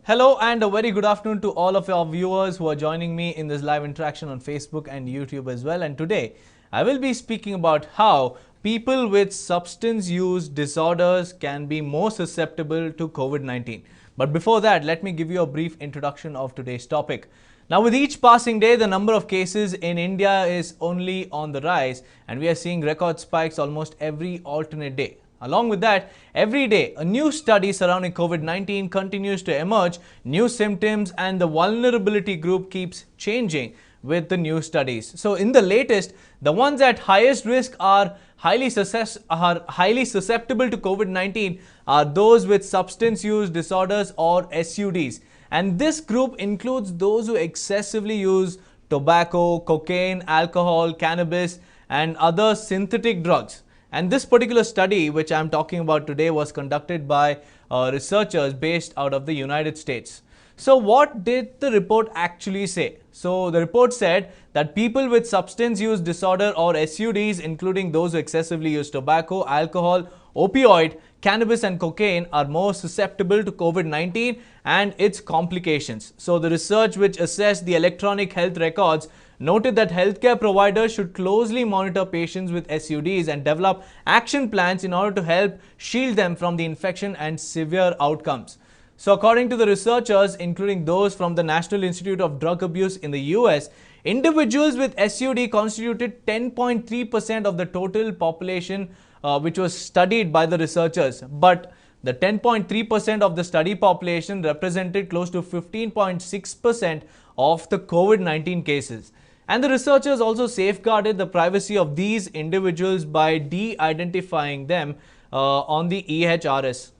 Hello and a very good afternoon to all of our viewers who are joining me in this live interaction on Facebook and YouTube as well. And today I will be speaking about how people with substance use disorders can be more susceptible to COVID-19. But before that, let me give you a brief introduction of today's topic. Now, with each passing day, the number of cases in India is only on the rise, and we are seeing record spikes almost every alternate day. Along with that, every day, a new study surrounding COVID-19 continues to emerge, new symptoms, and the vulnerability group keeps changing with the new studies. So, in the latest, the ones at highest risk are highly susceptible to COVID-19 are those with substance use disorders or SUDs. And this group includes those who excessively use tobacco, cocaine, alcohol, cannabis, and other synthetic drugs. And this particular study, which I'm talking about today, was conducted by researchers based out of the United States. So what did the report actually say? So the report said that people with substance use disorder or SUDs, including those who excessively use tobacco, alcohol, opioid, cannabis and cocaine, are more susceptible to COVID-19 and its complications. So the research, which assessed the electronic health records, noted that healthcare providers should closely monitor patients with SUDs and develop action plans in order to help shield them from the infection and severe outcomes. So according to the researchers, including those from the National Institute of Drug Abuse in the US, individuals with SUD constituted 10.3% of the total population which was studied by the researchers. But the 10.3% of the study population represented close to 15.6% of the COVID-19 cases. And the researchers also safeguarded the privacy of these individuals by de-identifying them on the EHRS.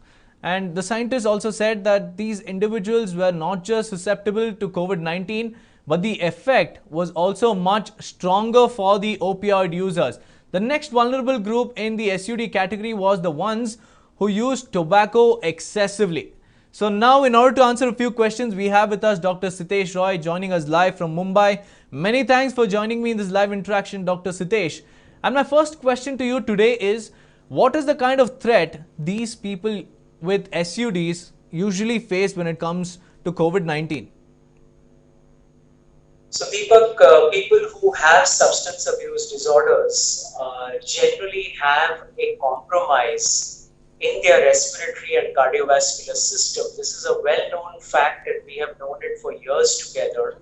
And the scientists also said that these individuals were not just susceptible to COVID-19, but the effect was also much stronger for the opioid users. The next vulnerable group in the SUD category was the ones who used tobacco excessively. So now, in order to answer a few questions, we have with us Dr. Sitesh Roy joining us live from Mumbai. Many thanks for joining me in this live interaction, Dr. Sitesh. And my first question to you today is, what is the kind of threat these people with SUDs usually face when it comes to COVID-19? So people who have substance abuse disorders generally have a compromise in their respiratory and cardiovascular system. This is a well-known fact and we have known it for years together.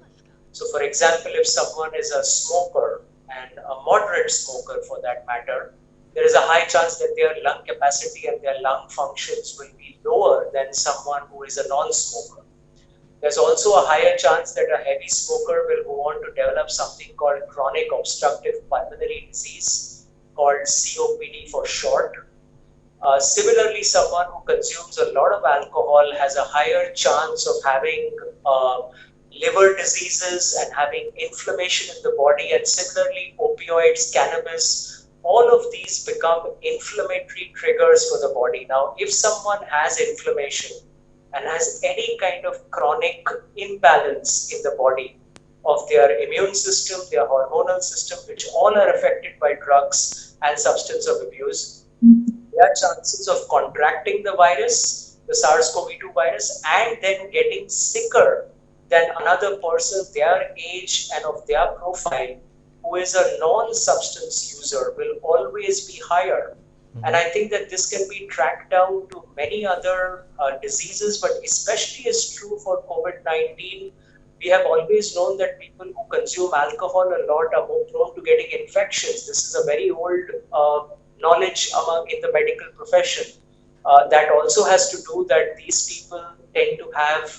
So for example, if someone is a smoker and a moderate smoker for that matter, there is a high chance that their lung capacity and their lung functions will be lower than someone who is a non-smoker. There's also a higher chance that a heavy smoker will go on to develop something called chronic obstructive pulmonary disease, called COPD for short. Similarly, someone who consumes a lot of alcohol has a higher chance of having liver diseases and having inflammation in the body. And similarly, opioids, cannabis, all of these become inflammatory triggers for the body. Now, if someone has inflammation and has any kind of chronic imbalance in the body of their immune system, their hormonal system, which all are affected by drugs and substance of abuse, their chances of contracting the virus, the SARS-CoV-2 virus, and then getting sicker than another person their age and of their profile who is a non-substance user will always be higher. And I think that this can be tracked down to many other diseases, but especially is true for COVID-19. We have always known that people who consume alcohol a lot are more prone to getting infections. This is a very old knowledge in the medical profession. That also has to do that these people tend to have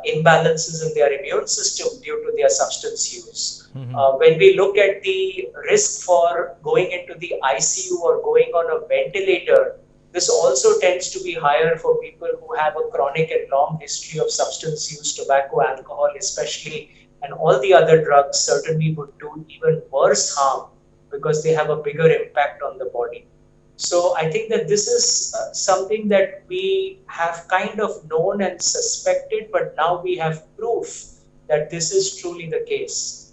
imbalances in their immune system due to their substance use. When we look at the risk for going into the ICU or going on a ventilator, this also tends to be higher for people who have a chronic and long history of substance use, tobacco, alcohol especially, and all the other drugs certainly would do even worse harm because they have a bigger impact on the body. So I think that this is something that we have kind of known and suspected, but now we have proof that this is truly the case.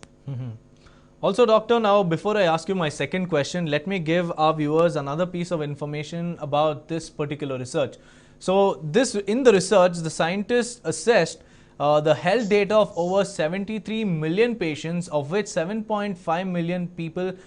Also, doctor, now before I ask you my second question, let me give our viewers another piece of information about this particular research. So, this in the research, the scientists assessed the health data of over 73 million patients, of which 7.5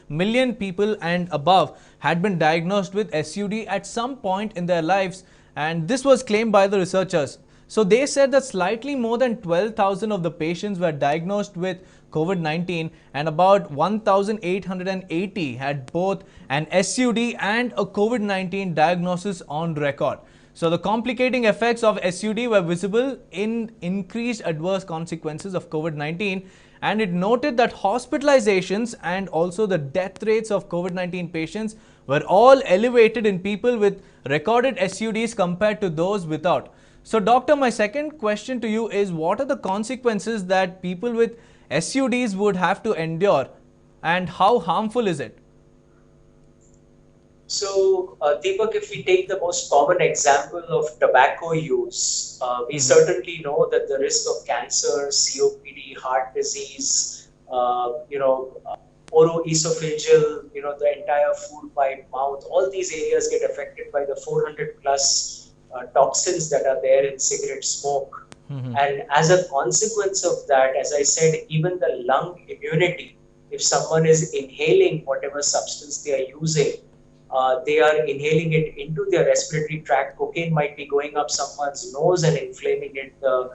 million people and above had been diagnosed with SUD at some point in their lives, and this was claimed by the researchers. So they said that slightly more than 12,000 of the patients were diagnosed with COVID-19 and about 1,880 had both an SUD and a COVID-19 diagnosis on record. So the complicating effects of SUD were visible in increased adverse consequences of COVID-19, and it noted that hospitalizations and also the death rates of COVID-19 patients were all elevated in people with recorded SUDs compared to those without. So, doctor, my second question to you is, what are the consequences that people with SUDs would have to endure, and how harmful is it? So, Deepak, if we take the most common example of tobacco use, we certainly know that the risk of cancer, COPD, heart disease, oroesophageal, the entire food pipe, mouth, all these areas get affected by the 400 plus toxins that are there in cigarette smoke. And as a consequence of that, as I said, even the lung immunity, if someone is inhaling whatever substance they are using, they are inhaling it into their respiratory tract. Cocaine might be going up someone's nose and inflaming it. The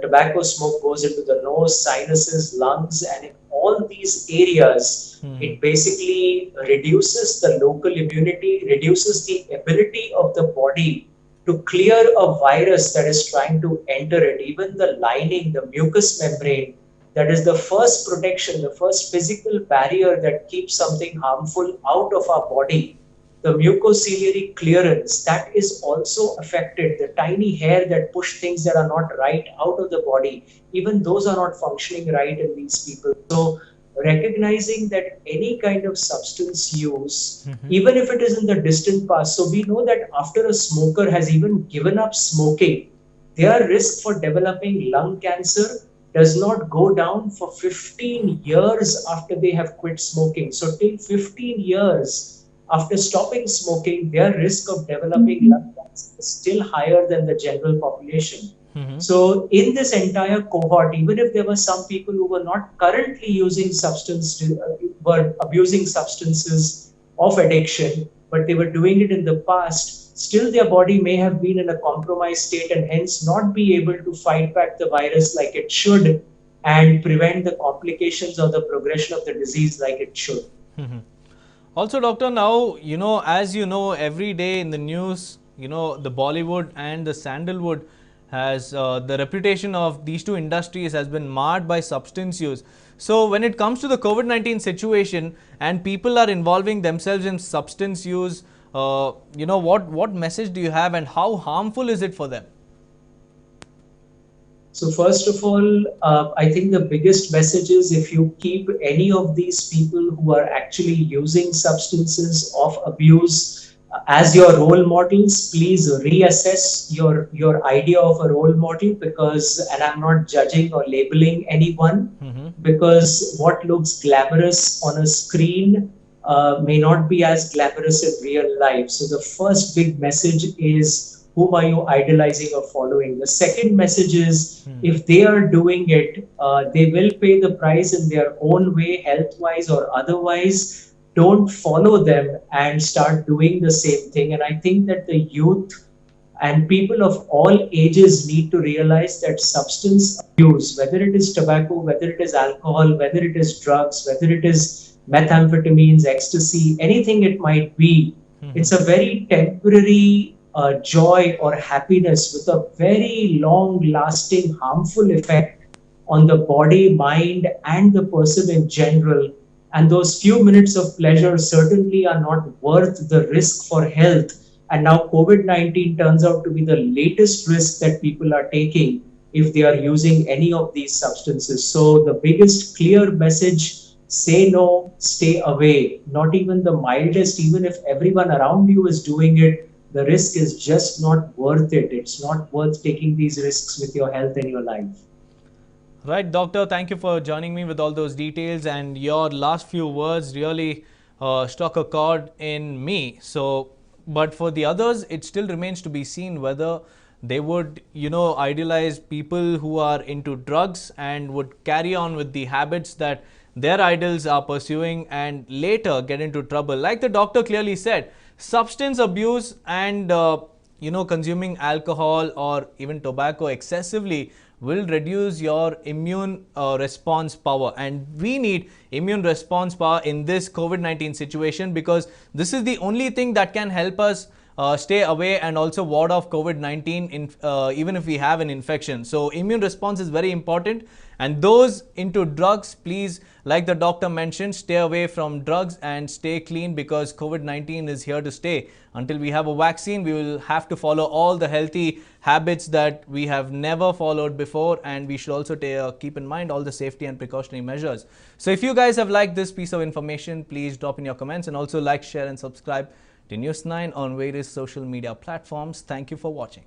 tobacco smoke goes into the nose, sinuses, lungs, and in all these areas, it basically reduces the local immunity, reduces the ability of the body to clear a virus that is trying to enter it. Even the lining, the mucous membrane, that is the first protection, the first physical barrier that keeps something harmful out of our body. The mucociliary clearance, that is also affected. The tiny hair that push things that are not right out of the body, even those are not functioning right in these people. So recognizing that any kind of substance use, even if it is in the distant past, so we know that after a smoker has even given up smoking, their risk for developing lung cancer does not go down for 15 years after they have quit smoking. So till 15 years, after stopping smoking, their risk of developing lung cancer is still higher than the general population. So in this entire cohort, even if there were some people who were not currently using were abusing substances of addiction, but they were doing it in the past, still their body may have been in a compromised state and hence not be able to fight back the virus like it should and prevent the complications or the progression of the disease like it should. Also, doctor, now, as you know, every day in the news, the Bollywood and the Sandalwood has the reputation of these two industries has been marred by substance use. So when it comes to the COVID-19 situation and people are involving themselves in substance use, what message do you have and how harmful is it for them? So first of all, I think the biggest message is if you keep any of these people who are actually using substances of abuse as your role models, please reassess your idea of a role model and I'm not judging or labeling anyone, because what looks glamorous on a screen may not be as glamorous in real life. So the first big message is, whom are you idolizing or following? The second message is, if they are doing it, they will pay the price in their own way, health-wise or otherwise. Don't follow them and start doing the same thing. And I think that the youth and people of all ages need to realize that substance abuse, whether it is tobacco, whether it is alcohol, whether it is drugs, whether it is methamphetamines, ecstasy, anything it might be, it's a very temporary joy or happiness with a very long-lasting harmful effect on the body, mind, and the person in general. And those few minutes of pleasure certainly are not worth the risk for health. And now COVID-19 turns out to be the latest risk that people are taking if they are using any of these substances. So the biggest clear message, say no, stay away. Not even the mildest, even if everyone around you is doing it, the risk is just not worth it. It's not worth taking these risks with your health and your life. Right, doctor, thank you for joining me with all those details, and your last few words really struck a chord in me. So, but for the others, it still remains to be seen whether they would, idealize people who are into drugs and would carry on with the habits that their idols are pursuing and later get into trouble. Like the doctor clearly said, substance abuse and consuming alcohol or even tobacco excessively will reduce your immune response power, and we need immune response power in this COVID-19 situation, because this is the only thing that can help us stay away and also ward off COVID-19 even if we have an infection. So immune response is very important, and those into drugs, please, like the doctor mentioned, stay away from drugs and stay clean, because COVID-19 is here to stay. Until we have a vaccine, we will have to follow all the healthy habits that we have never followed before, and we should also keep in mind all the safety and precautionary measures. So if you guys have liked this piece of information, please drop in your comments, and also like, share and subscribe to News 9 on various social media platforms. Thank you for watching.